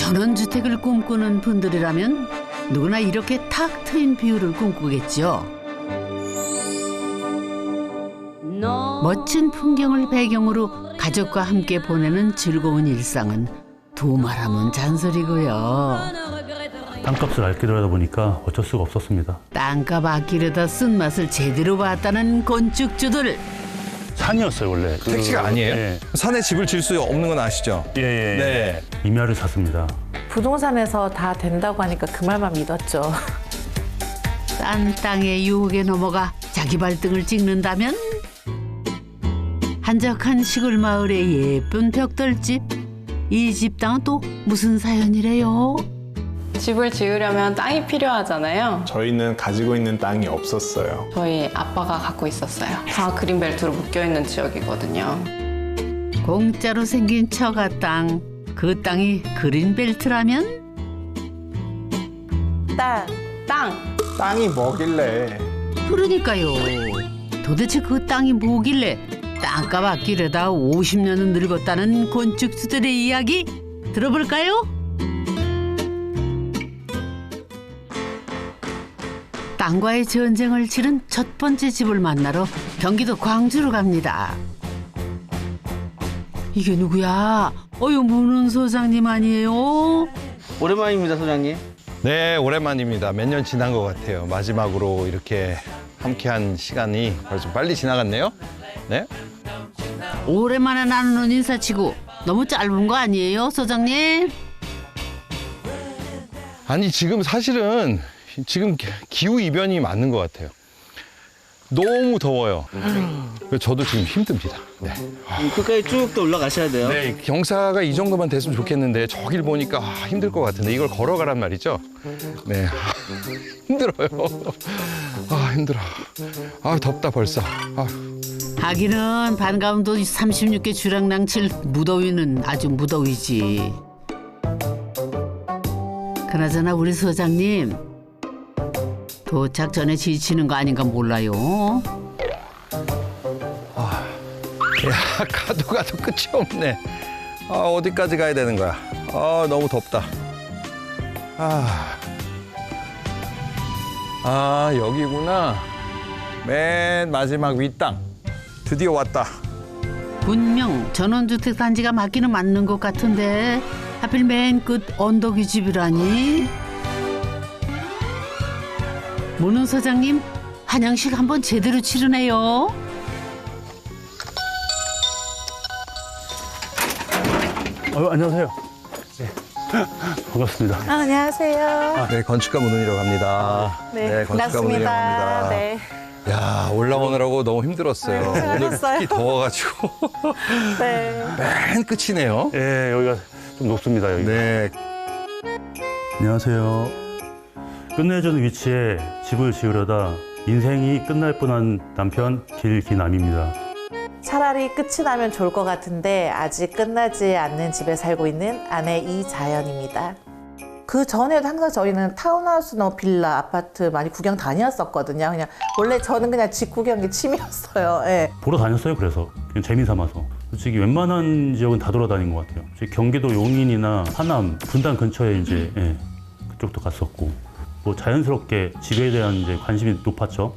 전원주택을 꿈꾸는 분들이라면 누구나 이렇게 탁 트인 뷰를 꿈꾸겠죠. 멋진 풍경을 배경으로 가족과 함께 보내는 즐거운 일상은 두말하면 잔소리고요. 땅값을 아끼려다 보니까 어쩔 수가 없었습니다. 땅값 아끼려다 쓴맛을 제대로 봤다는 건축주들. 산이었어요 원래. 택지가 아니에요? 네. 산에 집을 질 수 없는 건 아시죠? 예. 네. 임야를 샀습니다. 부동산에서 다 된다고 하니까 그 말만 믿었죠. 싼 땅의 유혹에 넘어가 자기 발등을 찍는다면 한적한 시골 마을의 예쁜 벽돌집. 이 집 땅은 또 무슨 사연이래요? 집을 지으려면 땅이 필요하잖아요. 저희는 가지고 있는 땅이 없었어요. 저희 아빠가 갖고 있었어요. 다 그린벨트로 묶여있는 지역이거든요. 공짜로 생긴 처가 땅. 그 땅이 그린벨트라면? 땅! 땅이 뭐길래? 그러니까요. 도대체 그 땅이 뭐길래 땅값 아끼려다 50년은 늙었다는 건축주들의 이야기 들어볼까요? 땅과의 전쟁을 치른 첫 번째 집을 만나러 경기도 광주로 갑니다. 이게 누구야? 어유 문은 소장님 아니에요? 오랜만입니다, 소장님. 네, 오랜만입니다. 몇 년 지난 것 같아요. 마지막으로 이렇게 함께한 시간이 벌써 빨리 지나갔네요. 네. 오랜만에 나누는 인사치고 너무 짧은 거 아니에요, 소장님? 아니, 지금 사실은 지금 기후 이변이 맞는 것 같아요. 너무 더워요. 저도 지금 힘듭니다. 네. 끝까지 쭉 더 올라가셔야 돼요. 네, 경사가 이 정도만 됐으면 좋겠는데 저길 보니까 힘들 것 같은데 이걸 걸어가란 말이죠. 네, 힘들어요. 힘들어. 덥다 벌써. 하기는 반가움도 36개 주랑랑칠 무더위는 아주 무더위지. 그나저나 우리 소장님 도착 전에 지치는 거 아닌가 몰라요. 야, 가도 끝이 없네. 어디까지 가야 되는 거야? 너무 덥다. 여기구나. 맨 마지막 윗땅. 드디어 왔다. 분명 전원주택 단지가 맞기는 맞는 것 같은데 하필 맨 끝 언덕이 집이라니. 문은 소장님 한양식 한번 제대로 치르네요. 안녕하세요. 네. 반갑습니다. 안녕하세요. 네, 건축가 문은이라고 합니다. 네, 건축가 문은이라고 합니다. 네. 야, 올라오느라고 너무 힘들었어요. 네, 오늘 고생하셨어요. 특히 더워가지고 네. 맨 끝이네요. 예, 여기가 좀 높습니다 여기. 네, 안녕하세요. 끝내주는 위치에 집을 지으려다 인생이 끝날 뻔한 남편 길기남입니다. 차라리 끝이 나면 좋을 것 같은데 아직 끝나지 않는 집에 살고 있는 아내 이자연입니다. 그 전에도 항상 저희는 타운하우스나 빌라, 아파트 많이 구경 다녔었거든요. 그냥 원래 저는 그냥 집 구경이 취미였어요. 예. 보러 다녔어요. 그래서 그냥 재미 삼아서. 솔직히 웬만한 지역은 다 돌아다닌 것 같아요. 경기도 용인이나 하남, 분당 근처에 이제 그쪽도 갔었고, 뭐 자연스럽게 집에 대한 이제 관심이 높았죠.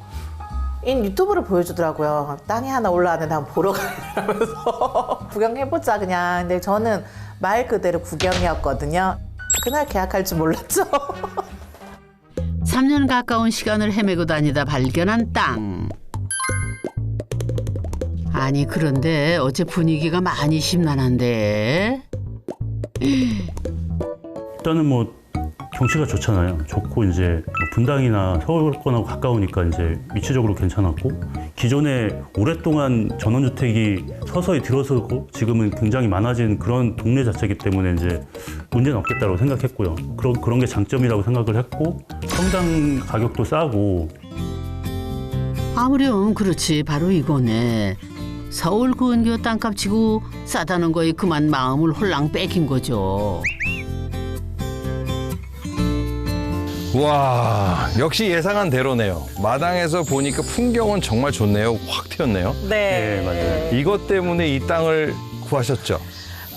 유튜브를 보여주더라고요. 땅이 하나 올라왔는데 한번 보러 가면서 구경해보자 그냥. 근데 저는 말 그대로 구경이었거든요. 그날 계약할 줄 몰랐죠. 3년 가까운 시간을 헤매고 다니다 발견한 땅. 아니 그런데 어째 분위기가 많이 심란한데. 일단은 뭐 경치가 좋잖아요. 좋고 이제 뭐 분당이나 서울권하고 가까우니까 이제 위치적으로 괜찮았고, 기존에 오랫동안 전원주택이 서서히 들어서고 지금은 굉장히 많아진 그런 동네 자체이기 때문에 이제 문제는 없겠다고 생각했고요. 그런 게 장점이라고 생각을 했고, 평당 가격도 싸고. 아무렴 그렇지 바로 이거네. 서울 근교 땅값 치고 싸다는 거에 그만 마음을 홀랑 뺏긴 거죠. 와, 역시 예상한 대로네요. 마당에서 보니까 풍경은 정말 좋네요. 확 튀었네요. 네, 맞아요. 이것 때문에 이 땅을 구하셨죠?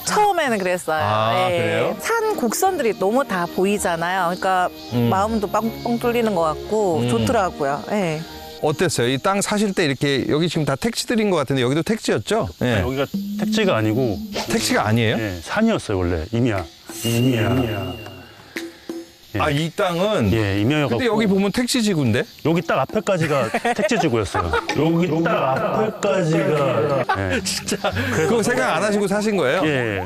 처음에는 그랬어요. 아, 그래요? 산 곡선들이 너무 다 보이잖아요. 그러니까 마음도 뻥뻥 뚫리는 것 같고 좋더라고요. 예. 어땠어요? 이 땅 사실 때 이렇게 여기 지금 다 택지들인 것 같은데 여기도 택지였죠? 네. 여기가 택지가 아니고 택지가 아니에요? 예, 산이었어요 원래 임야. 예. 아, 이 땅은? 예, 임야여갖고. 근데 여기 보면 택지지구인데? 여기 딱 앞에까지가 택지지구였어요. 여기 딱 앞에까지가. 예. 진짜. 그거 생각 안 하시고 사신 거예요? 예,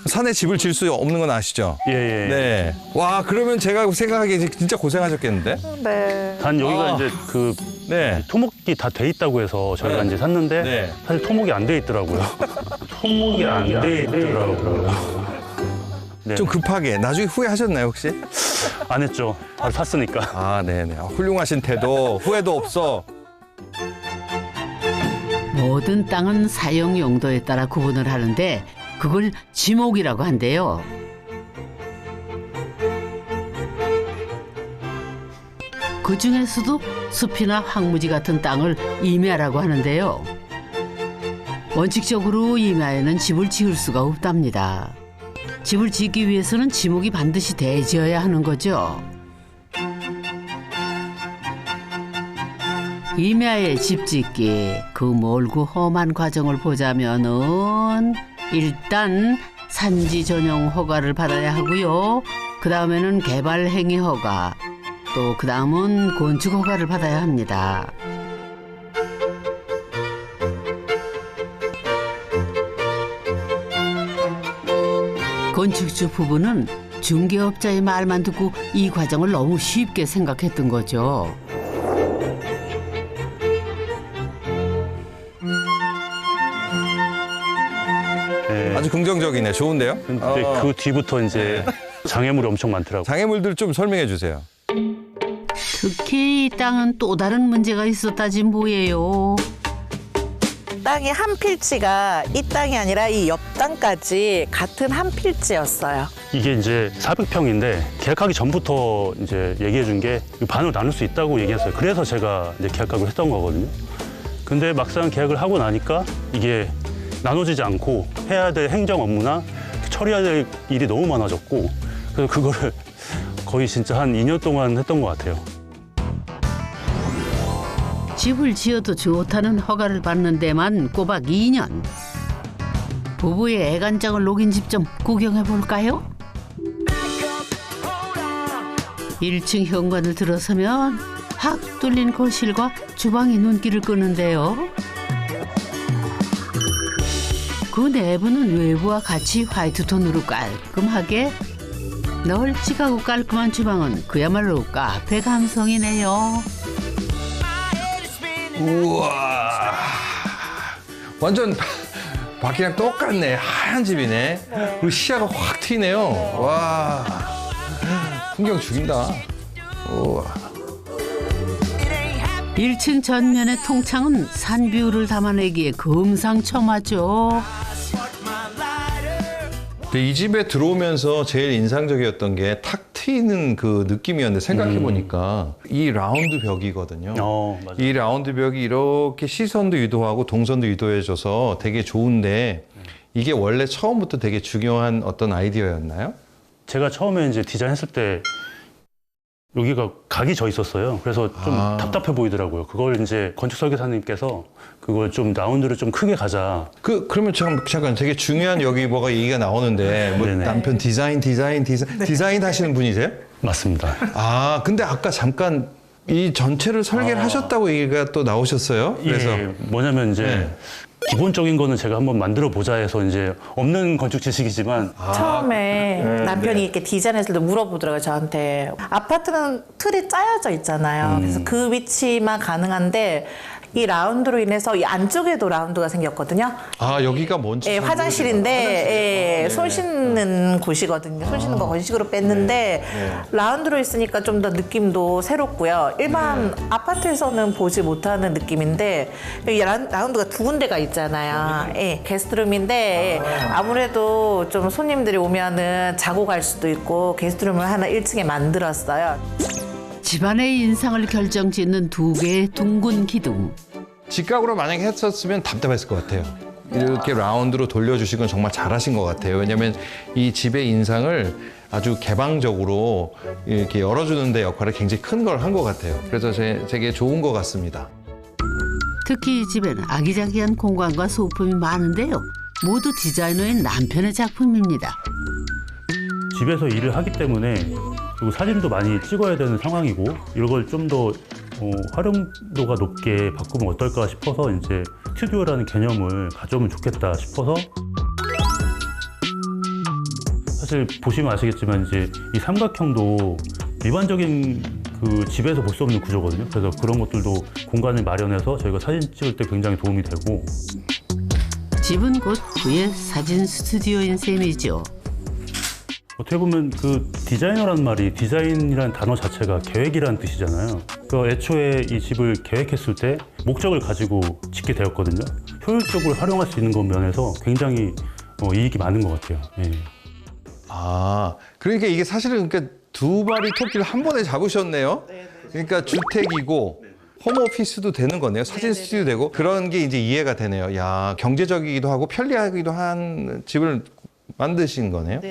산에 집을 질 수 없는 건 아시죠? 예, 예. 네. 와, 그러면 제가 생각하기에 진짜 고생하셨겠는데? 네. 단 여기가 아. 이제 그 네. 토목이 다 돼 있다고 해서 저희가 네. 이제 샀는데 네. 사실 토목이 안 돼 있더라고요. 토목이 안 돼 있더라고요. 네. 좀 급하게. 나중에 후회하셨나요, 혹시? 안 했죠. 바로 샀으니까. 아, 네네. 아, 훌륭하신 태도. 후회도 없어. 모든 땅은 사용 용도에 따라 구분을 하는데 그걸 지목이라고 한대요. 그 중에서도 숲이나 황무지 같은 땅을 임야라고 하는데요. 원칙적으로 임야에는 집을 지을 수가 없답니다. 집을 짓기 위해서는 지목이 반드시 대지어야 하는 거죠. 임야에 집 짓기 그 멀고 험한 과정을 보자면은 일단 산지 전용 허가를 받아야 하고요. 그 다음에는 개발 행위 허가, 또 그 다음은 건축 허가를 받아야 합니다. 건축주 부부는 중개업자의 말만 듣고 이 과정을 너무 쉽게 생각했던 거죠. 예. 아주 긍정적이네. 좋은데요? 근데 그 뒤부터 이제 장애물이 엄청 많더라고요. 장애물들 좀 설명해 주세요. 특히 이 땅은 또 다른 문제가 있었다지 뭐예요. 땅이 한 필지가 이 땅이 아니라 이 옆 땅까지 같은 한 필지였어요. 이게 이제 400평인데 계약하기 전부터 이제 얘기해 준 게 반으로 나눌 수 있다고 얘기했어요. 그래서 제가 이제 계약하기로 했던 거거든요. 근데 막상 계약을 하고 나니까 이게 나눠지지 않고 해야 될 행정 업무나 처리해야 될 일이 너무 많아졌고 그래서 그거를 거의 진짜 한 2년 동안 했던 것 같아요. 집을 지어도 좋다는 허가를 받는 데만 꼬박 2년. 부부의 애간장을 녹인 집 좀 구경해 볼까요? 1층 현관을 들어서면 확 뚫린 거실과 주방이 눈길을 끄는데요. 그 내부는 외부와 같이 화이트톤으로 깔끔하게, 널찍하고 깔끔한 주방은 그야말로 카페 감성이네요. 우와. 완전 밖이랑 똑같네. 하얀 집이네. 그리고 시야가 확 트이네요. 와. 풍경 죽인다. 우와. 1층 전면의 통창은 산뷰를 담아내기에 금상첨화죠. 근데 이 집에 들어오면서 제일 인상적이었던 게 탁 트이는 그 느낌이었는데 생각해 보니까 이 라운드 벽이거든요. 맞아요. 이 라운드 벽이 이렇게 시선도 유도하고 동선도 유도해줘서 되게 좋은데 이게 원래 처음부터 되게 중요한 어떤 아이디어였나요? 제가 처음에 이제 디자인했을 때 여기가 각이 져 있었어요. 그래서 좀 아. 답답해 보이더라고요. 그걸 이제 건축 설계사님께서 그걸 좀 라운드를 좀 크게 가자. 그러면 잠깐 되게 중요한 여기 뭐가 얘기가 나오는데 뭐 네네. 남편 디자인 하시는 분이세요? 맞습니다. 아, 근데 아까 잠깐 이 전체를 설계를 하셨다고 얘기가 또 나오셨어요. 그래서 예, 뭐냐면 이제 네. 기본적인 거는 제가 한번 만들어 보자 해서 이제 없는 건축 지식이지만 처음에 남편이 이렇게 디자인했을 때 물어보더라고요, 저한테. 아파트는 틀이 짜여져 있잖아요. 그래서 그 위치만 가능한데 이 라운드로 인해서 이 안쪽에도 라운드가 생겼거든요. 아, 여기가 뭔지 예, 잘 화장실인데 예, 손 씻는 곳이거든요. 손 씻는 거 건식으로 뺐는데 라운드로 있으니까 좀 더 느낌도 새롭고요. 일반 아파트에서는 보지 못하는 느낌인데 여기 라운드가 두 군데가 있잖아요. 예, 게스트룸인데 아무래도 좀 손님들이 오면은 자고 갈 수도 있고 게스트룸을 하나 1층에 만들었어요. 집안의 인상을 결정짓는 두 개의 둥근 기둥. 직각으로 만약에 했었으면 답답했을 것 같아요. 이렇게 라운드로 돌려주신 건 정말 잘하신 것 같아요. 왜냐하면 이 집의 인상을 아주 개방적으로 이렇게 열어주는 데 역할을 굉장히 큰 걸 한 것 같아요. 그래서 되게 좋은 것 같습니다. 특히 이 집에는 아기자기한 공간과 소품이 많은데요. 모두 디자이너인 남편의 작품입니다. 집에서 일을 하기 때문에 그리고 사진도 많이 찍어야 되는 상황이고 이걸 좀 더 활용도가 높게 바꾸면 어떨까 싶어서 이제 스튜디오라는 개념을 가져오면 좋겠다 싶어서 사실 보시면 아시겠지만 이제 이 삼각형도 일반적인 그 집에서 볼 수 없는 구조거든요. 그래서 그런 것들도 공간을 마련해서 저희가 사진 찍을 때 굉장히 도움이 되고 집은 곧 그의 사진 스튜디오인 셈이죠. 어떻게 보면 그 디자이너라는 말이 디자인이라는 단어 자체가 계획이라는 뜻이잖아요. 그 애초에 이 집을 계획했을 때 목적을 가지고 짓게 되었거든요. 효율적으로 활용할 수 있는 것 면에서 굉장히 이익이 많은 것 같아요. 예. 아, 그러니까 이게 사실은 그러니까 두 마리 토끼를 한 번에 잡으셨네요. 그러니까 주택이고 홈오피스도 되는 거네요. 사진 스튜디오 되고 그런 게 이제 이해가 되네요. 야, 경제적이기도 하고 편리하기도 한 집을 만드신 거네요.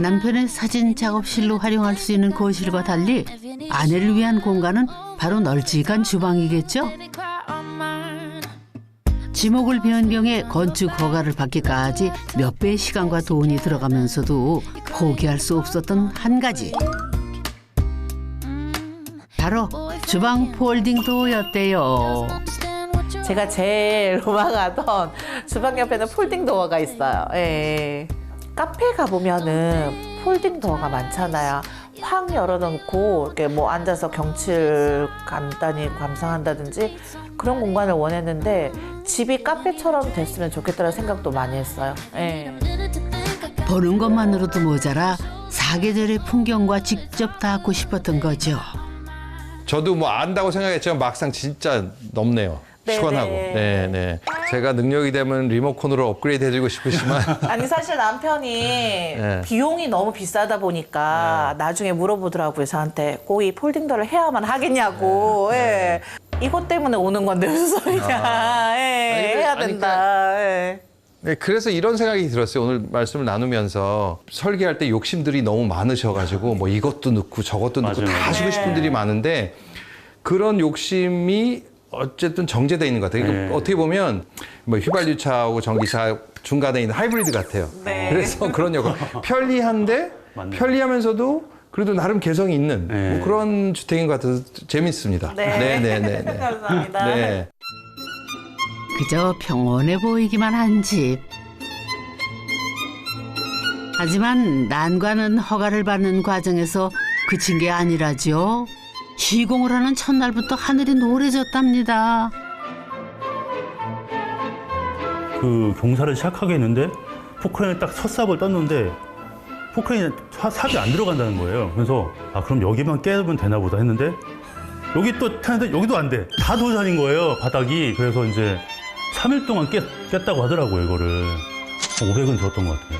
남편의 사진 작업실로 활용할 수 있는 거실과 달리 아내를 위한 공간은 바로 널찍한 주방이겠죠. 지목을 변경해 건축 허가를 받기까지 몇 배의 시간과 돈이 들어가면서도 포기할 수 없었던 한 가지. 바로 주방 폴딩 도어였대요. 제가 제일 로망하던 주방 옆에는 폴딩 도어가 있어요. 예. 카페 가보면은 폴딩 도어가 많잖아요. 확 열어놓고 이렇게 뭐 앉아서 경치를 간단히 감상한다든지 그런 공간을 원했는데 집이 카페처럼 됐으면 좋겠다는 생각도 많이 했어요. 예. 보는 것만으로도 모자라 사계절의 풍경과 직접 닿고 싶었던 거죠. 저도 뭐 안다고 생각했지만 막상 진짜 넓네요. 시원하고. 네. 제가 능력이 되면 리모컨으로 업그레이드 해주고 싶으시지만 아니 사실 남편이 비용이 너무 비싸다 보니까 나중에 물어보더라고요. 저한테 꼭 이 폴딩 도어를 해야만 하겠냐고. 예. 이것 때문에 오는 건데 무슨 소리야. 예. 해야 된다. 예. 네, 그래서 이런 생각이 들었어요. 오늘 말씀을 나누면서 설계할 때 욕심들이 너무 많으셔가지고 뭐 이것도 넣고 저것도 넣고 맞아요. 다 하시고 싶은 분들이 많은데 그런 욕심이 어쨌든 정제되어 있는 것 같아요. 그러니까 어떻게 보면 뭐 휘발유차하고 전기차 중간에 있는 하이브리드 같아요. 그래서 그런 역할. 편리한데 맞네요. 편리하면서도 그래도 나름 개성이 있는 뭐 그런 주택인 것 같아서 재밌습니다. 네. 감사합니다. 네. 그저 평온해 보이기만 한 집. 하지만 난관은 허가를 받는 과정에서 그친 게 아니라죠. 시공을 하는 첫날부터 하늘이 노래졌답니다. 그 공사를 시작하게 했는데 포크레인을 딱 첫삽을 떴는데 포크레인에 삽이 안 들어간다는 거예요. 그래서 그럼 여기만 깨면 되나 보다 했는데 여기 또 타는데 여기도 안 돼. 다 도전인 거예요, 바닥이. 그래서 이제 3일 동안 깼다고 하더라고요, 이거를. 500은 들었던 것 같아요.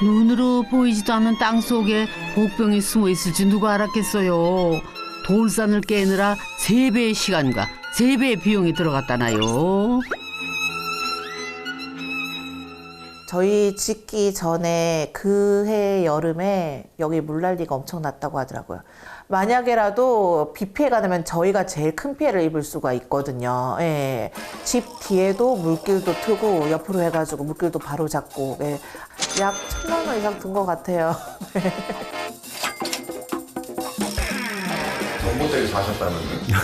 눈으로 보이지도 않는 땅 속에 복병이 숨어 있을지 누가 알았겠어요. 돌산을 깨느라 3배의 시간과 3배의 비용이 들어갔다나요. 저희 짓기 전에 그해 여름에 여기 물난리가 엄청 났다고 하더라고요. 만약에라도 비 피해가 나면 저희가 제일 큰 피해를 입을 수가 있거든요. 예. 집 뒤에도 물길도 트고 옆으로 해가지고 물길도 바로 잡고 약 1,000만 원 이상 든 것 같아요. 전봇대에서 사셨다면요?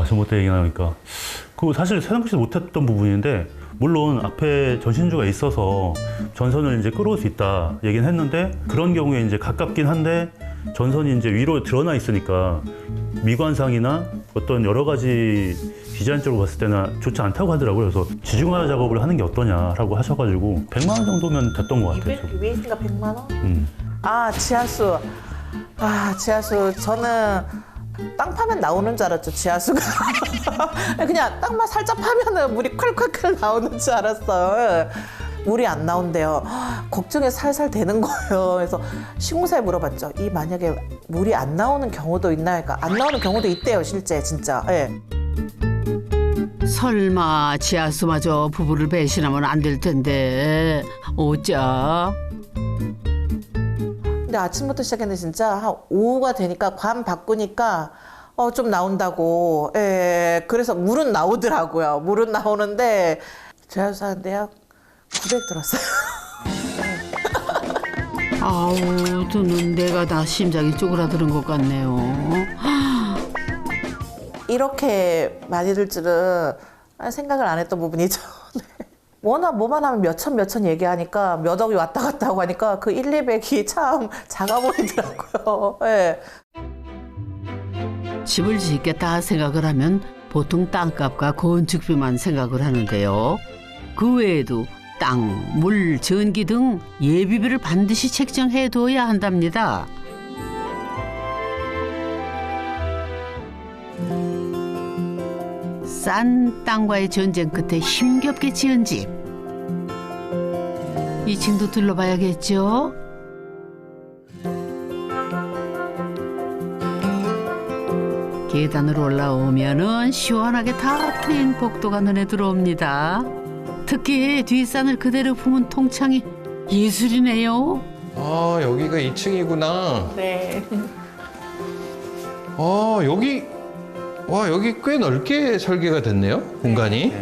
전봇대 얘기 나오니까. 그 사실 생각지 못했던 부분인데 물론 앞에 전신주가 있어서 전선을 이제 끌어올 수 있다 얘기는 했는데 그런 경우에 이제 가깝긴 한데 전선이 이제 위로 드러나 있으니까 미관상이나 어떤 여러 가지 디자인적으로 봤을 때는 좋지 않다고 하더라고요. 그래서 지중화 작업을 하는 게 어떠냐라고 하셔가지고 100만 원 정도면 됐던 것 같아요. 위에 있으니까 100만 원? 지하수. 지하수. 저는 땅 파면 나오는 줄 알았죠, 지하수가. 그냥 땅만 살짝 파면은 물이 콸콸콸 나오는 줄 알았어요. 물이 안 나온대요. 걱정이 살살 되는 거예요. 그래서 시공사에 물어봤죠. 이 만약에 물이 안 나오는 경우도 있나요? 그러니까 안 나오는 경우도 있대요, 실제 진짜. 예. 설마 지하수마저 부부를 배신하면 안 될 텐데 어쩌? 근데 아침부터 시작했는데 진짜 한 오후가 되니까 관 바꾸니까 좀 나온다고. 예. 그래서 물은 나오더라고요. 물은 나오는데 지하수하는데요 900 들었어요. 아우 듣는 내가 다 심장이 쪼그라드는 것 같네요. 이렇게 많이 들 줄은 생각을 안 했던 부분이죠. 네. 워낙 뭐만 하면 몇천 얘기하니까 몇 억이 왔다 갔다 하고 하니까 그 1, 200이 참 작아 보이더라고요. 네. 집을 짓겠다 생각을 하면 보통 땅값과 건축비만 생각을 하는데요. 그 외에도 땅, 물, 전기 등 예비비를 반드시 책정해둬야 한답니다. 싼 땅과의 전쟁 끝에 힘겹게 지은 집. 2층도 둘러봐야겠죠? 계단으로 올라오면은 시원하게 다 트인 복도가 눈에 들어옵니다. 특히 뒷산을 그대로 품은 통창이 예술이네요. 아, 여기가 2층이구나. 네. 여기 꽤 넓게 설계가 됐네요, 공간이.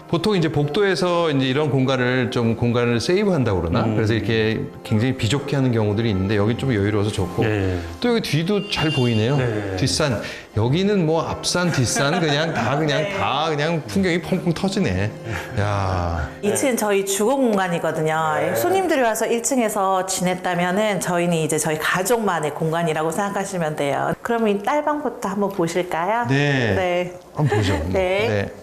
보통 이제 복도에서 이제 이런 공간을 세이브한다고 그러나? 그래서 이렇게 굉장히 비좁게 하는 경우들이 있는데 여기 좀 여유로워서 좋고. 네. 또 여기 뒤도 잘 보이네요. 네. 뒷산. 여기는 뭐 앞산, 뒷산 그냥 풍경이 펑펑 터지네. 야. 2층은 저희 주거 공간이거든요. 손님들이 와서 1층에서 지냈다면은 저희는 이제 저희 가족만의 공간이라고 생각하시면 돼요. 그럼 이 딸방부터 한번 보실까요? 네. 네. 한번 보죠. 네.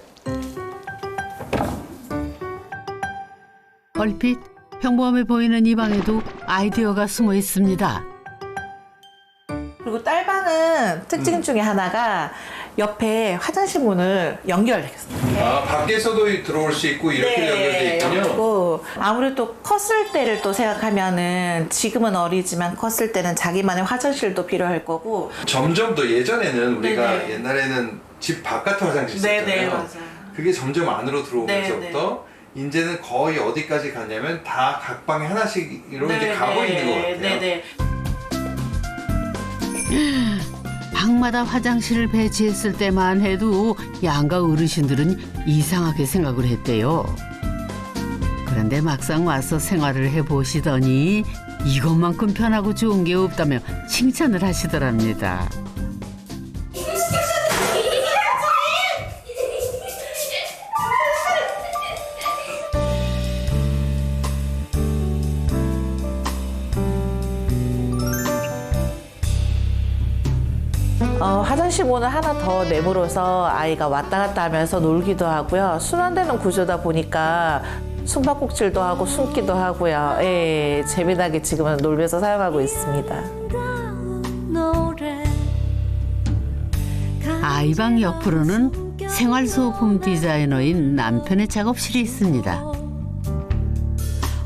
얼핏 평범해 보이는 이 방에도 아이디어가 숨어 있습니다. 그리고 딸방은 특징 중에 하나가 옆에 화장실 문을 연결했어요. 아, 밖에서도 들어올 수 있고 이렇게 연결돼 있군요. 그리고 아무래도 컸을 때를 또 생각하면은 지금은 어리지만 컸을 때는 자기만의 화장실도 필요할 거고. 점점 더 예전에는 우리가 네네. 옛날에는 집 바깥 화장실 있었잖아요. 네네, 맞아요. 그게 점점 안으로 들어오면서부터 이제는 거의 어디까지 갔냐면 다 각 방에 하나씩으로 이제 가고 있는 것 같아요. 네네. 방마다 화장실을 배치했을 때만 해도 양가 어르신들은 이상하게 생각을 했대요. 그런데 막상 와서 생활을 해보시더니 이것만큼 편하고 좋은 게 없다며 칭찬을 하시더랍니다. 화장실 문을 하나 더 내므로서 아이가 왔다 갔다 하면서 놀기도 하고요. 순환되는 구조다 보니까 숨바꼭질도 하고 숨기도 하고요. 예, 재미나게 지금은 놀면서 사용하고 있습니다. 아이방 옆으로는 생활소품 디자이너인 남편의 작업실이 있습니다.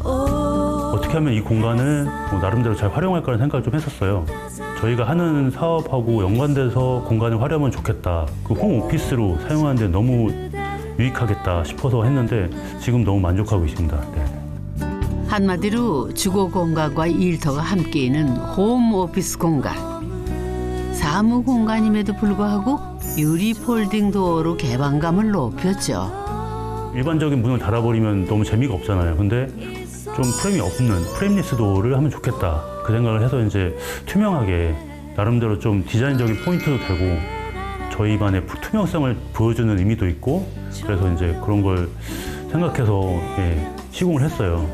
어떻게 하면 이 공간을 뭐 나름대로 잘 활용할까라는 생각을 좀 했었어요. 저희가 하는 사업하고 연관돼서 공간을 활용하면 좋겠다. 그 홈오피스로 사용하는데 너무 유익하겠다 싶어서 했는데 지금 너무 만족하고 있습니다. 네. 한마디로 주거 공간과 일터가 함께 있는 홈오피스 공간. 사무 공간임에도 불구하고 유리 폴딩 도어로 개방감을 높였죠. 일반적인 문을 닫아버리면 너무 재미가 없잖아요. 근데 좀 프레임이 없는 프레임리스 도어를 하면 좋겠다. 그 생각을 해서 이제 투명하게 나름대로 좀 디자인적인 포인트도 되고 저희만의 투명성을 보여주는 의미도 있고 그래서 이제 그런 걸 생각해서 시공을 했어요.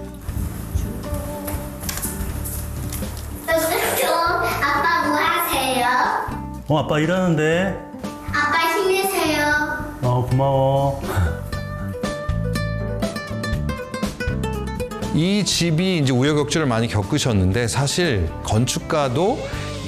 아빠 뭐 하세요? 아빠 일하는데. 아빠 힘내세요. 고마워. 이 집이 이제 우여곡절을 많이 겪으셨는데 사실 건축가도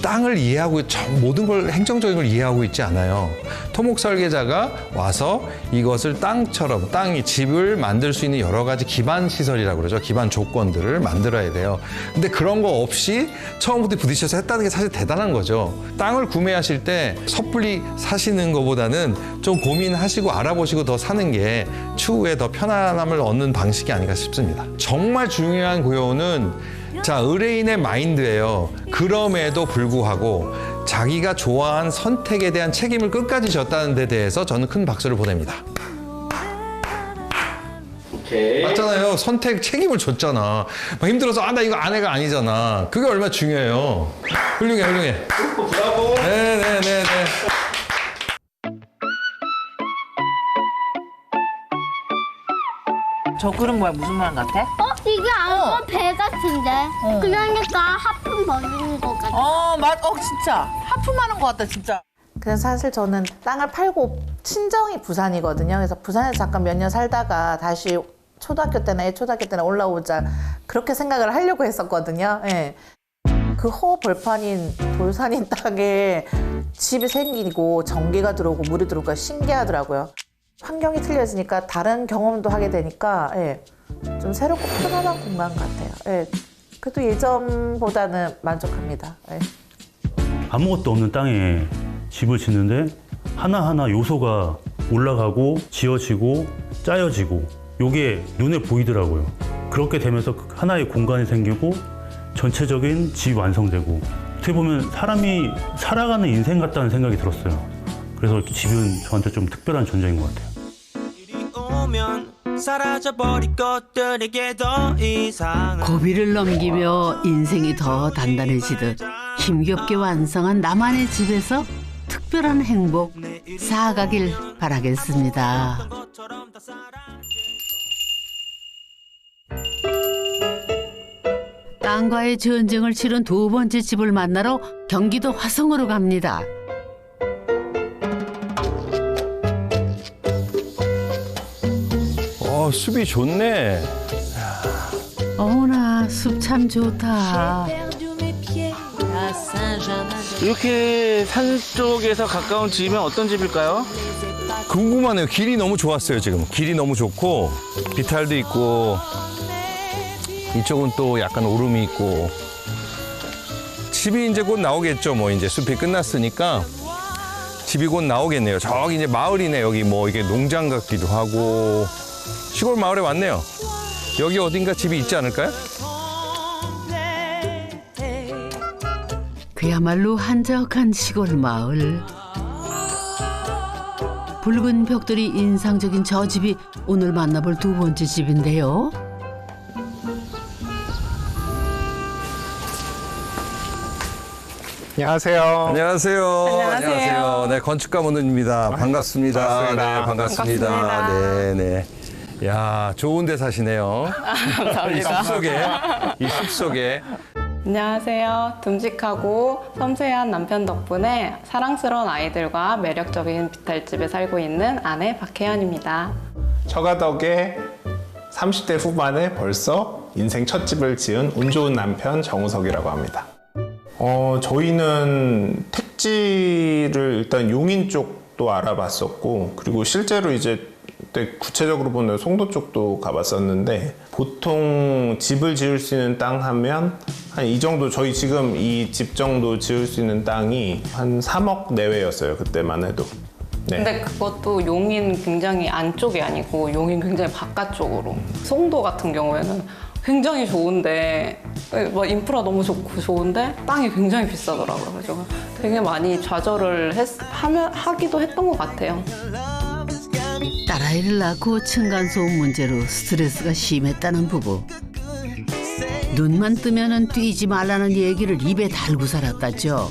땅을 이해하고 모든 걸 행정적인 걸 이해하고 있지 않아요. 토목 설계자가 와서 이것을 땅이 집을 만들 수 있는 여러 가지 기반 시설이라고 그러죠. 기반 조건들을 만들어야 돼요. 근데 그런 거 없이 처음부터 부딪혀서 했다는 게 사실 대단한 거죠. 땅을 구매하실 때 섣불리 사시는 것보다는 좀 고민하시고 알아보시고 더 사는 게 추후에 더 편안함을 얻는 방식이 아닌가 싶습니다. 정말 중요한 구요는 자, 의뢰인의 마인드예요. 그럼에도 불구하고 자기가 좋아한 선택에 대한 책임을 끝까지 졌다는 데 대해서 저는 큰 박수를 보냅니다. 오케이. 맞잖아요. 선택 책임을 줬잖아. 막 힘들어서 나 이거 아내가 아니잖아. 그게 얼마나 중요해요. 훌륭해. 브라보. 네네네네. 저 그림 뭐야? 무슨 말 같아? 이게 아까 배 같은데. 그러니까 하품 먹는 것 같아. 진짜 하품하는 것 같다, 진짜. 그래서 사실 저는 땅을 팔고 친정이 부산이거든요. 그래서 부산에서 잠깐 몇 년 살다가 다시 초등학교 때나 올라오자 그렇게 생각을 하려고 했었거든요. 예. 그 허벌판인 돌산인 땅에 집이 생기고 전기가 들어오고 물이 들어오니까 신기하더라고요. 환경이 틀려지니까 다른 경험도 하게 되니까 좀 새롭고 편안한 공간 같아요. 그래도 예전보다는 만족합니다. 아무것도 없는 땅에 집을 짓는데 하나하나 요소가 올라가고 지어지고 짜여지고 요게 눈에 보이더라고요. 그렇게 되면서 하나의 공간이 생기고 전체적인 집이 완성되고 어떻게 보면 사람이 살아가는 인생 같다는 생각이 들었어요. 그래서 집은 저한테 좀 특별한 존재인 것 같아요. 사라져버릴 것들에게 더 이상 고비를 넘기며 인생이 더 단단해지듯 힘겹게 완성한 나만의 집에서 특별한 행복 쌓아가길 바라겠습니다. 땅과의 전쟁을 치른 두 번째 집을 만나러 경기도 화성으로 갑니다. 숲이 좋네. 어머나 숲 참 좋다. 이렇게 산 쪽에서 가까운 집이면 어떤 집일까요? 궁금하네요. 길이 너무 좋았어요, 지금. 길이 너무 좋고, 비탈도 있고, 이쪽은 또 약간 오름이 있고. 집이 이제 곧 나오겠죠. 뭐 이제 숲이 끝났으니까 집이 곧 나오겠네요. 저기 이제 마을이네. 여기 뭐 이게 농장 같기도 하고. 시골 마을에 왔네요. 여기 어딘가 집이 있지 않을까요? 그야말로 한적한 시골 마을. 붉은 벽돌이 인상적인 저 집이 오늘 만나볼 두 번째 집인데요. 안녕하세요. 안녕하세요. 네, 건축가 문은입니다. 반갑습니다. 네, 반갑습니다. 네. 야, 좋은 데 사시네요. 이 숲속에. 안녕하세요. 듬직하고 섬세한 남편 덕분에 사랑스러운 아이들과 매력적인 비탈집에 살고 있는 아내 박혜연입니다. 처가 덕에 30대 후반에 벌써 인생 첫 집을 지은 운 좋은 남편 정우석이라고 합니다. 저희는 택지를 일단 용인 쪽도 알아봤었고, 그리고 실제로 이제 그때 구체적으로 보면 송도 쪽도 가봤었는데, 보통 집을 지을 수 있는 땅 하면 한 이 정도, 저희 지금 이 집 정도 지을 수 있는 땅이 한 3억 내외였어요, 그때만 해도. 네. 근데 그것도 용인 굉장히 안쪽이 아니고 용인 굉장히 바깥쪽으로. 송도 같은 경우에는 굉장히 좋은데 뭐 인프라 너무 좋고 좋은데 땅이 굉장히 비싸더라고요. 그래서 되게 많이 좌절을 하기도 했던 것 같아요. 딸아이를 낳고 층간소음 문제로 스트레스가 심했다는 부부. 눈만 뜨면은 뛰지 말라는 얘기를 입에 달고 살았다죠.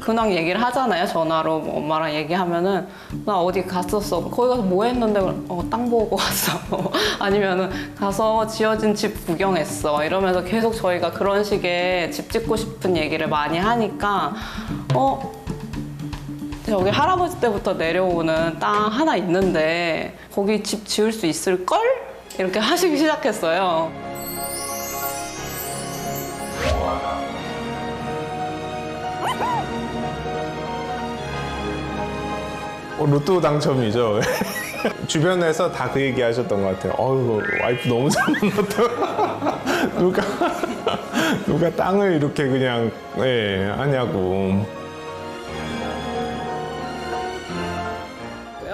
근황 얘기를 하잖아요. 전화로 뭐 엄마랑 얘기하면은 나 어디 갔었어. 거기 가서 뭐 했는데 땅 보고 왔어. 아니면은 가서 지어진 집 구경했어. 이러면서 계속 저희가 그런 식의 집 짓고 싶은 얘기를 많이 하니까 저기 할아버지 때부터 내려오는 땅 하나 있는데 거기 집 지을 수 있을걸? 이렇게 하시기 시작했어요. 로또 당첨이죠. 주변에서 다 그 얘기 하셨던 것 같아요. 어이구, 와이프 너무 잘 만났다. 누가 땅을 이렇게 그냥, 하냐고.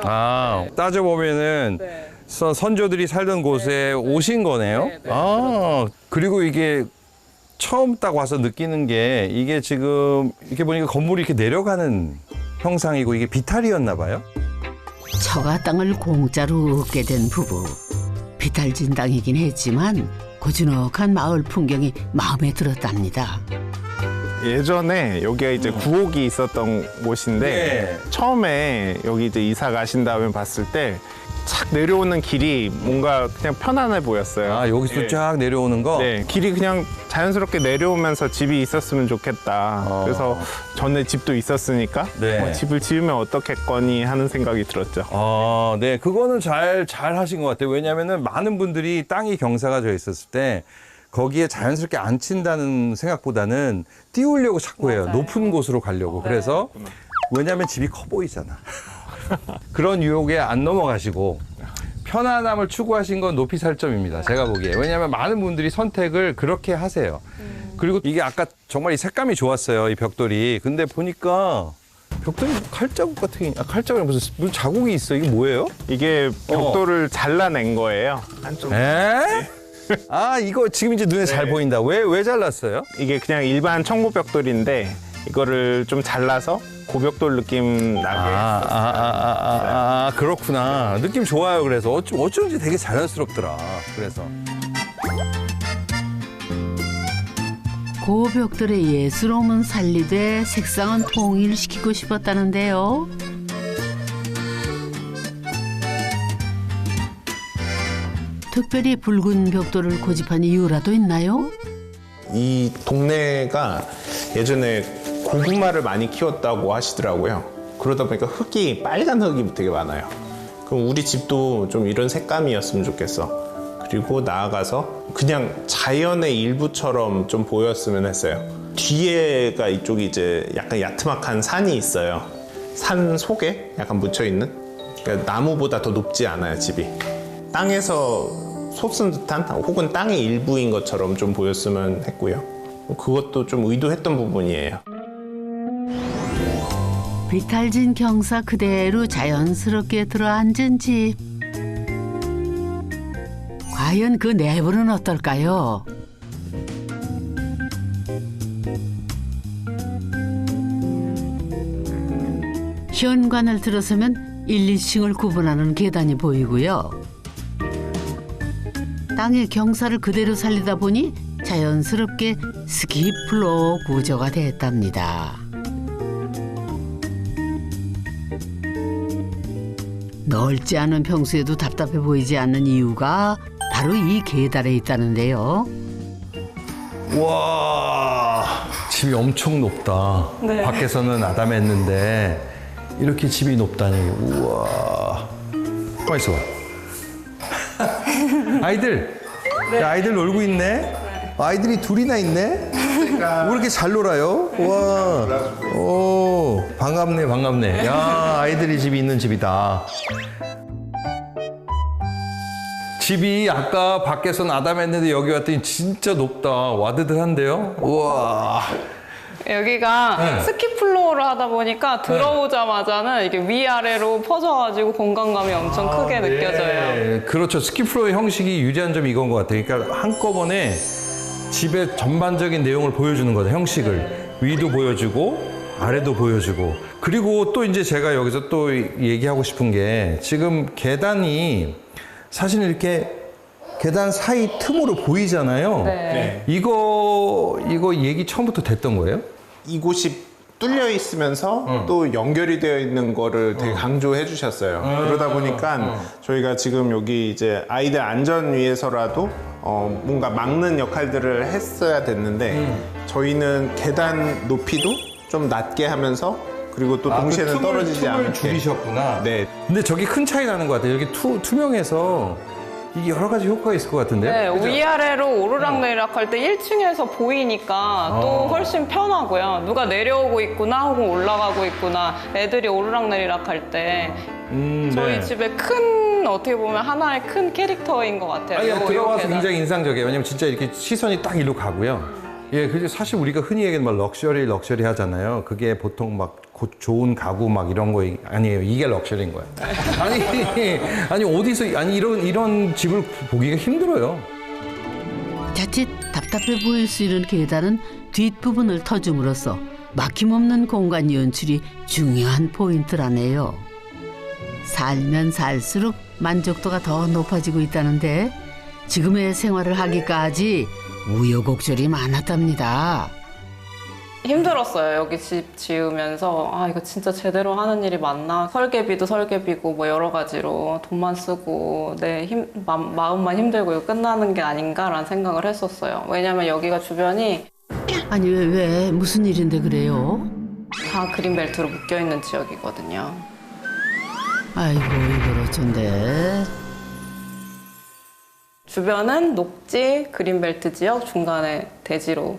아, 따져보면은 선조들이 살던 곳에 오신 거네요. 아, 그리고 이게 처음 딱 와서 느끼는 게 이게 지금 이렇게 보니까 건물이 이렇게 내려가는 형상이고 이게 비탈이었나 봐요. 처가 땅을 공짜로 얻게 된 부부. 비탈진 땅이긴 했지만 고즈넉한 마을 풍경이 마음에 들었답니다. 예전에 여기가 이제 구옥이 있었던 곳인데 처음에 여기 이제 이사 가신 다음에 봤을 때 착 내려오는 길이 뭔가 그냥 편안해 보였어요. 아, 여기서 쫙 내려오는 거? 네, 길이 그냥 자연스럽게 내려오면서 집이 있었으면 좋겠다. 그래서 전에 집도 있었으니까 뭐 집을 지으면 어떻겠거니 하는 생각이 들었죠. 아, 네, 그거는 잘 하신 것 같아요. 왜냐하면은 많은 분들이 땅이 경사가 져 있었을 때 거기에 자연스럽게 앉힌다는 생각보다는 띄우려고 자꾸 해요. 높은 곳으로 가려고. 그래서 왜냐하면 집이 커 보이잖아. 그런 유혹에 안 넘어가시고 편안함을 추구하신 건 높이 살 점입니다. 제가 보기에. 왜냐하면 많은 분들이 선택을 그렇게 하세요. 그리고 이게 아까 정말 이 색감이 좋았어요. 이 벽돌이. 근데 보니까 벽돌이 칼자국 같은 게, 칼자국이 무슨 자국이 있어. 이게 뭐예요? 이게 벽돌을 잘라낸 거예요. 한쪽. 에? 아, 이거 지금 이제 눈에 잘 보인다. 왜 잘랐어요? 이게 그냥 일반 청보 벽돌인데 이거를 좀 잘라서 고벽돌 느낌 나게. 그렇구나. 느낌 좋아요. 그래서 어쩐지 되게 자연스럽더라. 그래서. 고벽돌의 예스러움은 살리되 색상은 통일시키고 싶었다는데요. 특별히 붉은 벽돌을 고집한 이유라도 있나요? 이 동네가 예전에 고구마를 많이 키웠다고 하시더라고요. 그러다 보니까 흙이 빨간 흙이 되게 많아요. 그럼 우리 집도 좀 이런 색감이었으면 좋겠어. 그리고 나아가서 그냥 자연의 일부처럼 좀 보였으면 했어요. 뒤에가 이쪽이 이제 약간 야트막한 산이 있어요. 산 속에 약간 묻혀있는? 그러니까 나무보다 더 높지 않아요, 집이. 땅에서 솟은 듯한 혹은 땅의 일부인 것처럼 좀 보였으면 했고요. 그것도 좀 의도했던 부분이에요. 비탈진 경사 그대로 자연스럽게 들어앉은 집. 과연 그 내부는 어떨까요? 현관을 들어서면 1, 2층을 구분하는 계단이 보이고요. 땅의 경사를 그대로 살리다 보니 자연스럽게 스키 플로어 구조가 됐답니다. 넓지 않은 평수에도 답답해 보이지 않는 이유가 바로 이 계단에 있다는데요. 와, 집이 엄청 높다. 네. 밖에서는 아담했는데 이렇게 집이 높다니. 우와. 가만 있어. 아이들. 야, 아이들 놀고 있네. 아이들이 둘이나 있네. 왜 이렇게 잘 놀아요? 와. 오, 반갑네. 야, 아이들이 집이 있는 집이다. 집이 아까 밖에서는 아담했는데 여기 왔더니 진짜 높다. 와드드한데요? 우와. 여기가 스키 플로어를 하다 보니까 들어오자마자는 이게 위아래로 퍼져가지고 공간감이 엄청 크게 느껴져요. 네. 그렇죠. 스키 플로어 형식이 유리한 점이 이건 것 같아요. 그러니까 한꺼번에 집의 전반적인 내용을 보여주는 거죠. 형식을. 위도 보여주고 아래도 보여주고. 그리고 또 이제 제가 여기서 또 얘기하고 싶은 게 지금 계단이 사실 이렇게 계단 사이 틈으로 보이잖아요. 네. 이거 얘기 처음부터 됐던 거예요? 이곳이 뚫려 있으면서 또 연결이 되어 있는 거를 되게 강조해 주셨어요. 그러다 보니까 저희가 지금 여기 이제 아이들 안전 위해서라도 뭔가 막는 역할들을 했어야 됐는데 저희는 계단 높이도 좀 낮게 하면서 그리고 또 동시에는 떨어지지 않게 줄이셨구나. 네. 근데 저기 큰 차이 나는 것 같아요. 여기 투명해서 이게 여러 가지 효과가 있을 것 같은데요? 네, 그죠? 위아래로 오르락내리락 할 때 1층에서 보이니까 또 훨씬 편하고요. 누가 내려오고 있구나 혹은 올라가고 있구나 애들이 오르락내리락 할 때 저희 네. 집에 큰 어떻게 보면 하나의 큰 캐릭터인 것 같아요. 아니, 들어가서 계단. 굉장히 인상적이에요. 왜냐면 진짜 이렇게 시선이 딱 일로 가고요. 예, 그리고 사실 우리가 흔히 얘기하는 막 럭셔리 하잖아요. 그게 보통 막 좋은 가구 막 이런 거 아니에요. 이게 럭셔리인 거예요. 아니 어디서 이런 집을 보기가 힘들어요. 자칫 답답해 보일 수 있는 계단은 뒷부분을 터줌으로써 막힘없는 공간 연출이 중요한 포인트라네요. 살면 살수록 만족도가 더 높아지고 있다는데 지금의 생활을 하기까지 우여곡절이 많았답니다. 힘들었어요. 여기 집 지으면서 아 이거 진짜 제대로 하는 일이 맞나? 설계비도 설계비고 뭐 여러 가지로 돈만 쓰고 내 마음만 힘들고 이거 끝나는 게 아닌가라는 생각을 했었어요. 왜냐면 여기가 주변이 아니 왜 무슨 일인데 그래요? 다 그린벨트로 묶여있는 지역이거든요. 아이고 이걸 어쩐데. 주변은 녹지 그린벨트 지역, 중간에 대지로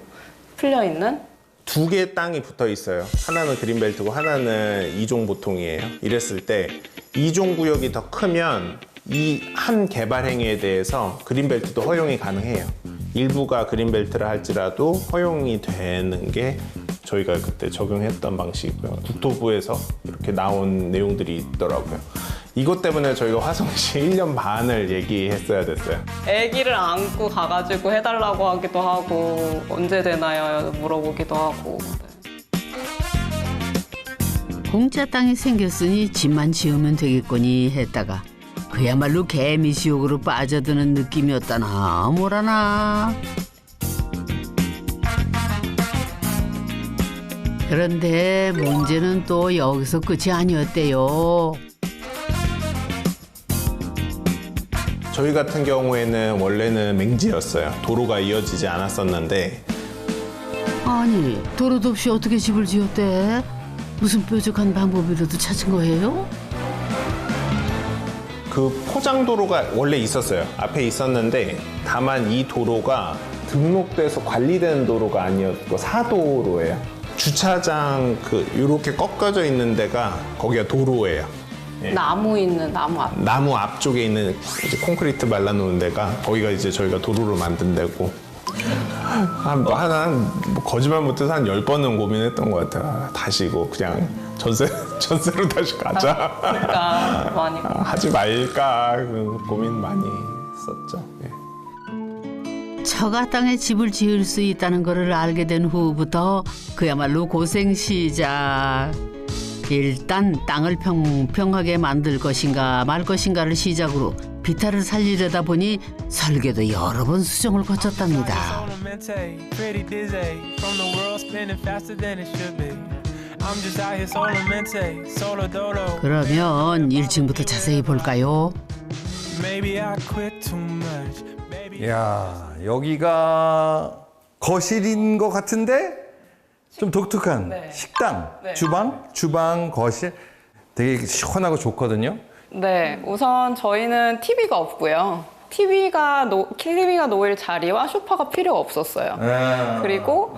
풀려있는 두 개의 땅이 붙어 있어요. 하나는 그린벨트고 하나는 이종 보통이에요. 이랬을 때 이종 구역이 더 크면 이 한 개발 행위에 대해서 그린벨트도 허용이 가능해요. 일부가 그린벨트를 할지라도 허용이 되는 게 저희가 그때 적용했던 방식이고요. 국토부에서 이렇게 나온 내용들이 있더라고요. 이것 때문에 저희가 화성시 1년 반을 얘기했어야 됐어요. 아기를 안고 가가지고 해달라고 하기도 하고 언제 되나요? 물어보기도 하고. 공짜 땅이 생겼으니 집만 지으면 되겠거니 했다가 그야말로 개미지옥으로 빠져드는 느낌이었다나 뭐라나. 그런데 문제는 또 여기서 끝이 아니었대요. 저희 같은 경우에는 원래는 맹지였어요. 도로가 이어지지 않았었는데 아니 도로도 없이 어떻게 집을 지었대? 무슨 뾰족한 방법이라도 찾은 거예요? 그 포장도로가 원래 있었어요. 앞에 있었는데 다만 이 도로가 등록돼서 관리되는 도로가 아니었고 사도로예요. 주차장 이렇게 꺾어져 있는 데가 거기가 도로예요. 예. 나무 있는 나무 앞. 나무 앞쪽에 있는 이제 콘크리트 발라놓은 데가 거기가 이제 저희가 도로를 만든 데고 뭐 거짓말 못해서 한 10번은 고민했던 것 같아요. 다시 이거 그냥 전세로 다시 가자. 그러니까 많이. 하지 말까 고민 많이 했었죠. 예. 처가 땅에 집을 지을 수 있다는 것을 알게 된 후부터 그야말로 고생 시작. 일단 땅을 평평하게 만들 것인가 말 것인가를 시작으로 비탈을 살리려다 보니 설계도 여러 번 수정을 거쳤답니다. 그러면 1층부터 자세히 볼까요? 이야, 여기가 거실인 것 같은데 좀 독특한 네. 식당, 네. 주방, 거실 되게 시원하고 좋거든요. 네, 우선 저희는 TV가 없고요. TV가 놓일 자리와 소파가 필요가 없었어요. 그리고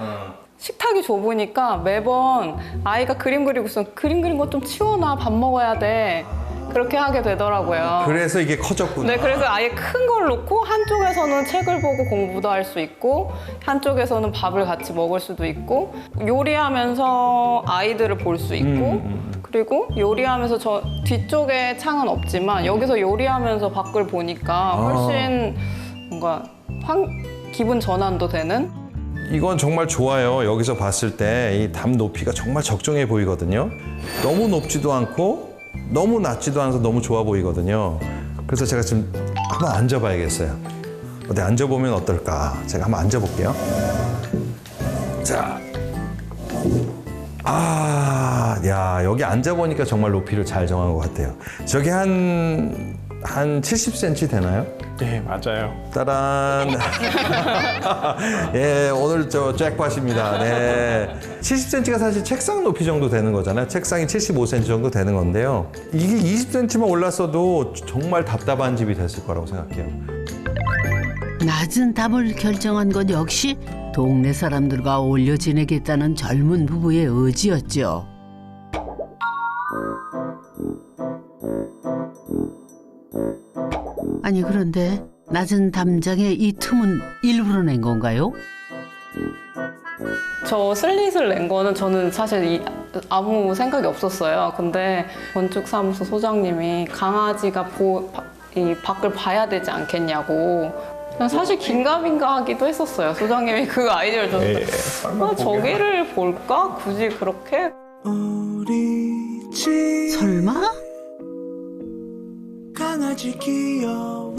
식탁이 좁으니까 매번 아이가 그림 그리고 있으면 그림 그린 거 좀 치워놔, 밥 먹어야 돼. 그렇게 하게 되더라고요. 그래서 이게 커졌구나. 네, 그래서 아예 큰 걸 놓고 한쪽에서는 책을 보고 공부도 할 수 있고 한쪽에서는 밥을 같이 먹을 수도 있고 요리하면서 아이들을 볼 수 있고 그리고 요리하면서 저 뒤쪽에 창은 없지만 여기서 요리하면서 밖을 보니까 훨씬 뭔가 기분 전환도 되는 이건 정말 좋아요. 여기서 봤을 때 이 담 높이가 정말 적정해 보이거든요. 너무 높지도 않고 너무 낮지도 않아서 너무 좋아 보이거든요. 그래서 제가 지금 한번 앉아봐야겠어요. 어디 앉아보면 어떨까? 제가 한번 앉아볼게요. 자, 야, 여기 앉아보니까 정말 높이를 잘 정한 것 같아요. 저기 한 한 70cm 되나요? 네, 맞아요. 따란. 예, 오늘 저 잭팟입니다. 네. 70cm가 사실 책상 높이 정도 되는 거잖아요. 책상이 75cm 정도 되는 건데요. 이게 20cm만 올랐어도 정말 답답한 집이 됐을 거라고 생각해요. 낮은 답을 결정한 건 역시 동네 사람들과 어울려 지내겠다는 젊은 부부의 의지였죠. 아니 그런데 낮은 담장의 이 틈은 일부러 낸 건가요? 저 슬릿을 낸 거는 저는 사실 아무 생각이 없었어요. 근데 건축사무소 소장님이 강아지가 이 밖을 봐야 되지 않겠냐고. 그냥 사실 긴가민가 하기도 했었어요. 소장님이 그 아이디어를 줬는데 저기를 볼까? 굳이 그렇게? 설마? 강아지 귀여워.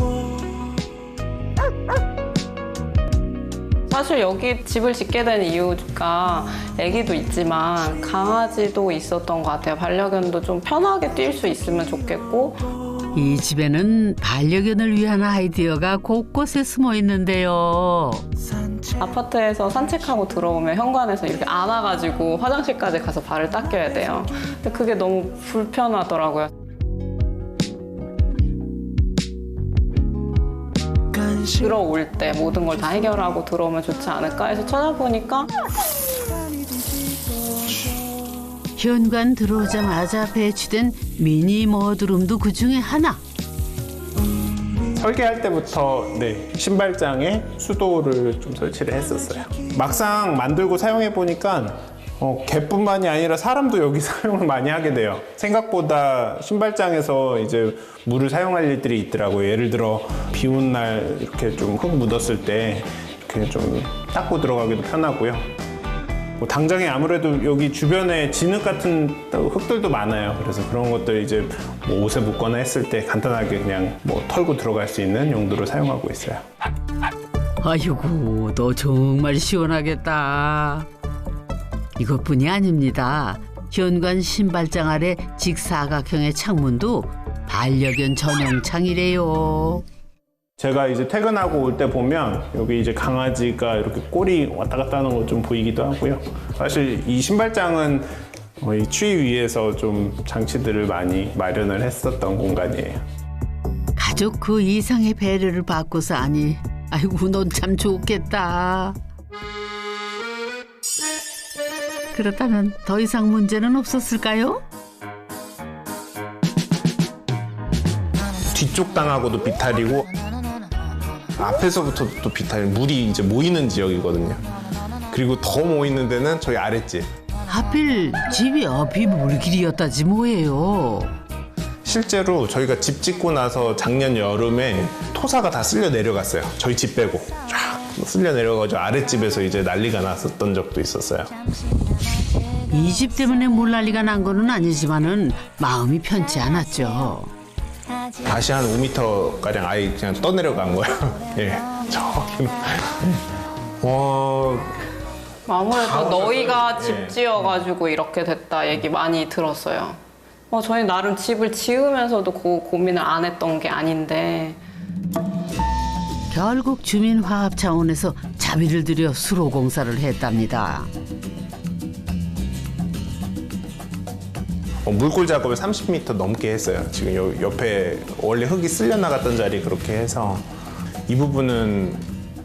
사실 여기 집을 짓게 된 이유가 아기도 있지만 강아지도 있었던 것 같아요. 반려견도 좀 편하게 뛸 수 있으면 좋겠고. 이 집에는 반려견을 위한 아이디어가 곳곳에 숨어 있는데요. 아파트에서 산책하고 들어오면 현관에서 이렇게 안아가지고 화장실까지 가서 발을 닦여야 돼요. 근데 그게 너무 불편하더라고요. 들어올 때 모든 걸 다 해결하고 들어오면 좋지 않을까 해서 찾아보니까 현관 들어오자마자 배치된 미니 머드룸도 그 중에 하나. 설계할 때부터 신발장에 수도를 좀 설치를 했었어요. 막상 만들고 사용해 보니까 개뿐만이 아니라 사람도 여기 사용을 많이 하게 돼요. 생각보다 신발장에서 이제 물을 사용할 일들이 있더라고요. 예를 들어 비 온 날 이렇게 좀 흙 묻었을 때 이렇게 좀 닦고 들어가기도 편하고요. 당장에 아무래도 여기 주변에 진흙 같은 흙들도 많아요. 그래서 그런 것들 이제 뭐 옷에 묻거나 했을 때 간단하게 그냥 뭐 털고 들어갈 수 있는 용도로 사용하고 있어요. 아이고, 너 정말 시원하겠다. 이것뿐이 아닙니다. 현관 신발장 아래 직사각형의 창문도 반려견 전용 창이래요. 제가 이제 퇴근하고 올 때 보면 여기 이제 강아지가 이렇게 꼬리 왔다 갔다 하는 거 좀 보이기도 하고요. 사실 이 신발장은 이 추위 위에서 좀 장치들을 많이 마련을 했었던 공간이에요. 가족 그 이상의 배려를 받고서 하니 아이고 넌 참 좋겠다. 그렇다면 더 이상 문제는 없었을까요? 뒤쪽 땅하고도 비탈이고 앞에서부터 또 비탈이 물이 이제 모이는 지역이거든요. 그리고 더 모이는 데는 저희 아랫집. 하필 집이 앞이 물길이었다지 뭐예요. 실제로 저희가 집 짓고 나서 작년 여름에 토사가 다 쓸려 내려갔어요. 저희 집 빼고 쫙 쓸려 내려가지고 아랫집에서 이제 난리가 났었던 적도 있었어요. 이 집 때문에 물난리가 난 거는 아니지만은 마음이 편치 않았죠. 다시 한 5m가량 아예 그냥 떠내려간 거예요. 예, 저기. 아무래도 너희가 집 지어가지고 이렇게 됐다 얘기 많이 들었어요. 저희 나름 집을 지으면서도 그 고민을 안 했던 게 아닌데 결국 주민화합 차원에서 자비를 들여 수로 공사를 했답니다. 물골 작업을 30m 넘게 했어요. 지금 요 옆에 원래 흙이 쓸려 나갔던 자리 그렇게 해서 이 부분은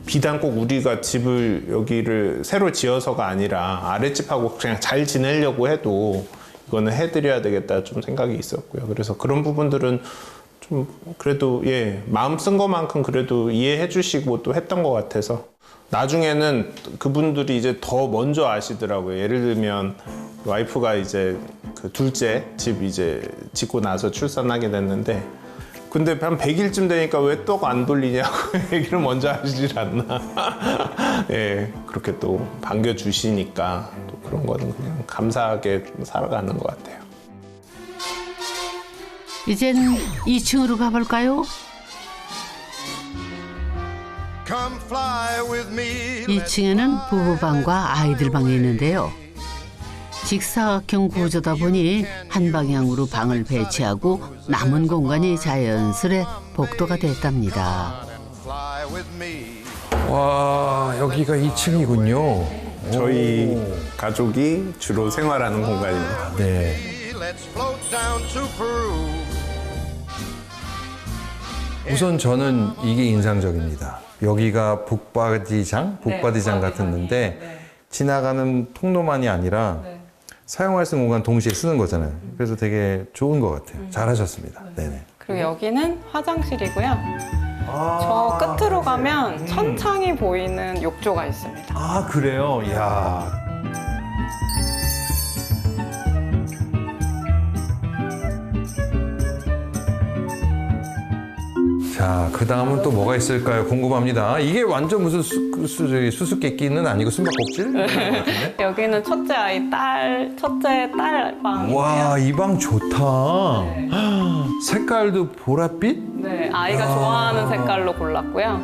비단 꼭 우리가 집을 여기를 새로 지어서가 아니라 아랫집하고 그냥 잘 지내려고 해도 이거는 해드려야 되겠다 좀 생각이 있었고요. 그래서 그런 부분들은 좀 그래도 마음 쓴 것만큼 그래도 이해해 주시고 또 했던 것 같아서 나중에는 그분들이 이제 더 먼저 아시더라고요. 예를 들면 와이프가 이제 그 둘째 집 이제 짓고 나서 출산하게 됐는데 근데 한 100일쯤 되니까 왜 또 안 돌리냐고 얘기를 먼저 하시질 않나. 그렇게 또 반겨주시니까 또 그런 거는 그냥 감사하게 살아가는 것 같아요. 이젠 2층으로 가볼까요? 2층에는 부부방과 아이들 방이 있는데요. 직사각형 구조다 보니 한 방향으로 방을 배치하고 남은 공간이 자연스레 복도가 됐답니다. 와, 여기가 2층이군요. 저희 가족이 주로 생활하는 공간입니다. 네. 우선 저는 이게 인상적입니다. 여기가 북바디장 같았는데 지나가는 통로만이 아니라 사용할 수 있는 공간 동시에 쓰는 거잖아요. 그래서 되게 좋은 것 같아요. 잘하셨습니다. 네네. 그리고 여기는 화장실이고요. 저 끝으로 가면 천창이 보이는 욕조가 있습니다. 아, 그래요? 이야. 자, 그 다음은 또 뭐가 있을까요? 궁금합니다. 이게 완전 무슨 수수께끼는 아니고 숨바꼭질? 여기는 첫째 딸 방이에요. 와, 이 방 좋다. 색깔도 보랏빛? 네, 아이가 좋아하는 색깔로 골랐고요.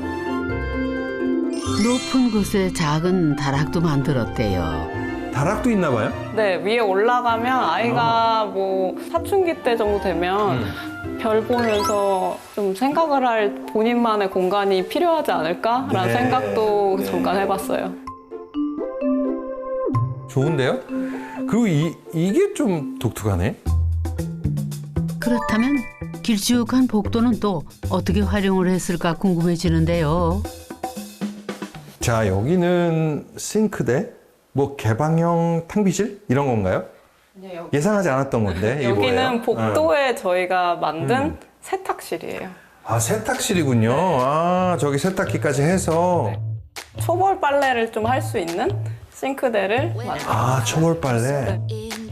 높은 곳에 작은 다락도 만들었대요. 다락도 있나 봐요? 네, 위에 올라가면 아이가 뭐 사춘기 때 정도 되면 별 보면서 좀 생각을 할 본인만의 공간이 필요하지 않을까라는 생각도 잠깐 해봤어요. 좋은데요? 그리고 이게 좀 독특하네. 그렇다면 길쭉한 복도는 또 어떻게 활용을 했을까 궁금해지는데요. 자, 여기는 싱크대? 뭐 개방형 탕비실? 이런 건가요? 예상하지 않았던 건데. 이게 여기는 뭐예요? 복도에 저희가 만든 세탁실이에요. 아, 세탁실이군요. 아, 저기 세탁기까지 해서. 초벌 빨래를 좀 할 수 있는 싱크대를 만들었어요. 아, 초벌 빨래.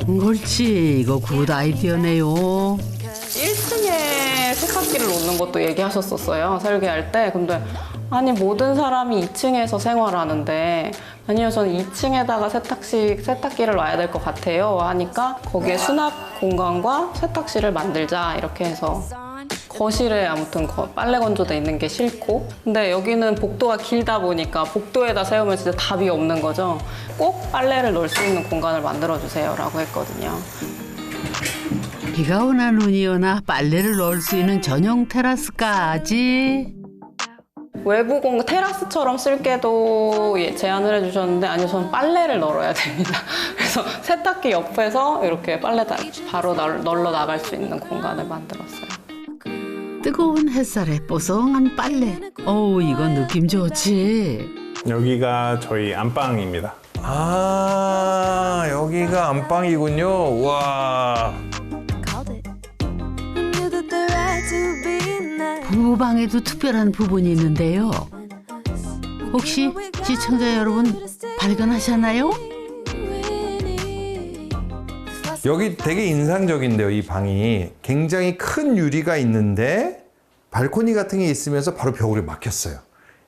옳지, 이거 굿 아이디어네요. 1층에 세탁기를 놓는 것도 얘기하셨었어요, 설계할 때. 근데 아니 모든 사람이 2층에서 생활하는데 아니요, 저는 2층에다가 세탁기를 놔야 될 것 같아요 하니까 거기에 수납 공간과 세탁실을 만들자 이렇게 해서 거실에 아무튼 빨래 건조대 있는 게 싫고, 근데 여기는 복도가 길다 보니까 복도에다 세우면 진짜 답이 없는 거죠. 꼭 빨래를 넣을 수 있는 공간을 만들어주세요 라고 했거든요. 비가 오나 눈이 오나 빨래를 넣을 수 있는 전용 테라스까지. 외부 공간 테라스처럼 쓸게도 제안을 해주셨는데 아니요, 저는 빨래를 널어야 됩니다. 그래서 세탁기 옆에서 이렇게 빨래 바로 널러 나갈 수 있는 공간을 만들었어요. 뜨거운 햇살에 뽀송한 빨래. 어우, 이건 느낌 좋지. 여기가 저희 안방입니다. 아, 여기가 안방이군요. 와. 부부방에도 특별한 부분이 있는데요. 혹시 시청자 여러분 발견하셨나요? 여기 되게 인상적인데요, 이 방이. 굉장히 큰 유리가 있는데 발코니 같은 게 있으면서 바로 벽으로 막혔어요.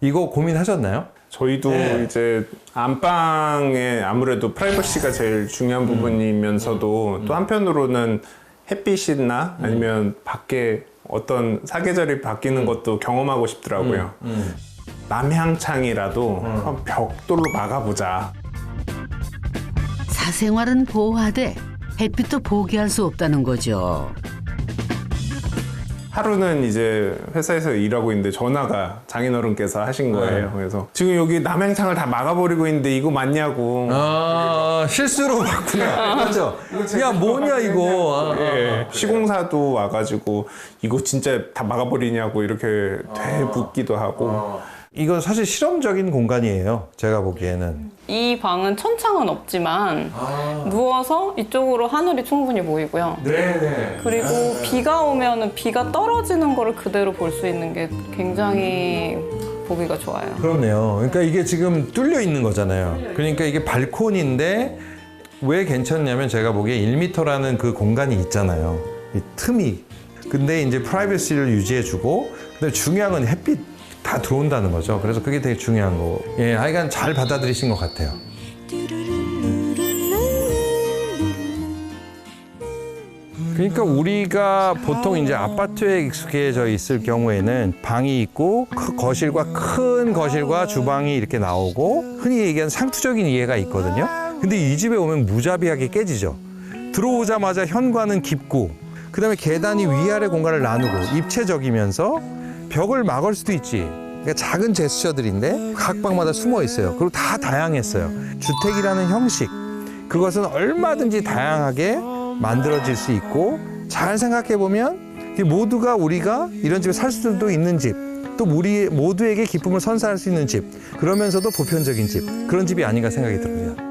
이거 고민하셨나요? 저희도 이제 안방에 아무래도 프라이버시가 제일 중요한 부분이면서도 또 한편으로는 햇빛이나 아니면 밖에 어떤 사계절이 바뀌는 것도 경험하고 싶더라고요. 남향창이라도 벽돌로 막아보자. 사생활은 보호하되 햇빛도 포기할 수 없다는 거죠. 하루는 이제 회사에서 일하고 있는데 전화가 장인어른께서 하신 거예요. 그래서 지금 여기 남향창을 다 막아버리고 있는데 이거 맞냐고. 아, 실수로 봤구나. 맞죠? 야, 뭐냐, 이거. 아, 예, 시공사도 와가지고 이거 진짜 다 막아버리냐고 이렇게 되묻기도 하고. 이건 사실 실험적인 공간이에요. 제가 보기에는. 이 방은 천창은 없지만 누워서 이쪽으로 하늘이 충분히 보이고요. 네네. 그리고 비가 오면은 비가 떨어지는 거를 그대로 볼 수 있는 게 굉장히 보기가 좋아요. 그렇네요. 그러니까 이게 지금 뚫려 있는 거잖아요. 그러니까 이게 발코니인데 왜 괜찮냐면 제가 보기에 1m라는 그 공간이 있잖아요. 이 틈이. 근데 이제 프라이버시를 유지해주고, 근데 중요한 건 햇빛 다 들어온다는 거죠. 그래서 그게 되게 중요한 거고. 예, 하여간 잘 받아들이신 것 같아요. 그러니까 우리가 보통 이제 아파트에 익숙해져 있을 경우에는 방이 있고 큰 거실과 주방이 이렇게 나오고 흔히 얘기하는 상투적인 이해가 있거든요. 근데 이 집에 오면 무자비하게 깨지죠. 들어오자마자 현관은 깊고 그다음에 계단이 위아래 공간을 나누고 입체적이면서 벽을 막을 수도 있지. 그러니까 작은 제스처들인데 각 방마다 숨어 있어요. 그리고 다 다양했어요. 주택이라는 형식, 그것은 얼마든지 다양하게 만들어질 수 있고 잘 생각해 보면 모두가 우리가 이런 집에 살 수도 있는 집, 또 우리 모두에게 기쁨을 선사할 수 있는 집, 그러면서도 보편적인 집, 그런 집이 아닌가 생각이 듭니다.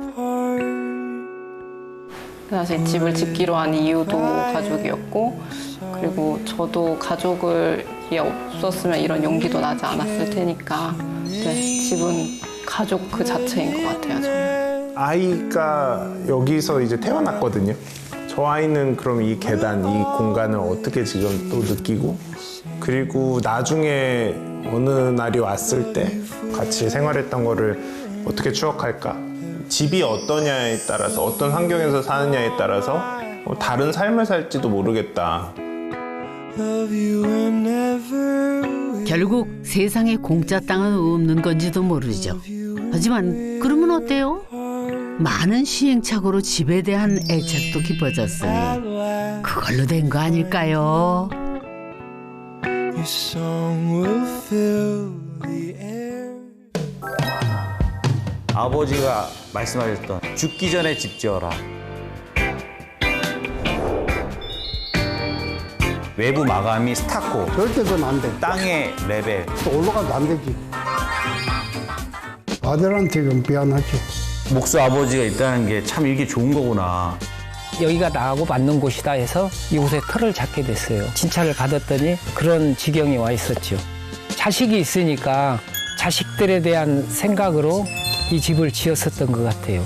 사실 집을 짓기로 한 이유도 가족이었고, 그리고 저도 가족을 없었으면 이런 용기도 나지 않았을 테니까, 네, 집은 가족 그 자체인 것 같아요, 저는. 아이가 여기서 이제 태어났거든요. 저 아이는 그럼 이 계단, 이 공간을 어떻게 지금 또 느끼고, 그리고 나중에 어느 날이 왔을 때 같이 생활했던 거를 어떻게 추억할까? 집이 어떠냐에 따라서, 어떤 환경에서 사느냐에 따라서 다른 삶을 살지도 모르겠다. 결국 세상에 공짜 땅은 없는 건지도 모르죠. 하지만 그러면 어때요? 많은 시행착오로 집에 대한 애착도 깊어졌으니 그걸로 된 거 아닐까요? Your song will fill the air. 아버지가 말씀하셨던 죽기 전에 집 지어라. 외부 마감이 스타코, 절대 그건 안 돼. 땅의 레벨. 또 올라가도 안 되지. 아들한테 좀 미안하지. 목수 아버지가 있다는 게 참 이게 좋은 거구나. 여기가 나하고 맞는 곳이다 해서 이곳에 터를 잡게 됐어요. 진찰을 받았더니 그런 지경이 와 있었죠. 자식이 있으니까 자식들에 대한 생각으로 이 집을 지었었던 것 같아요.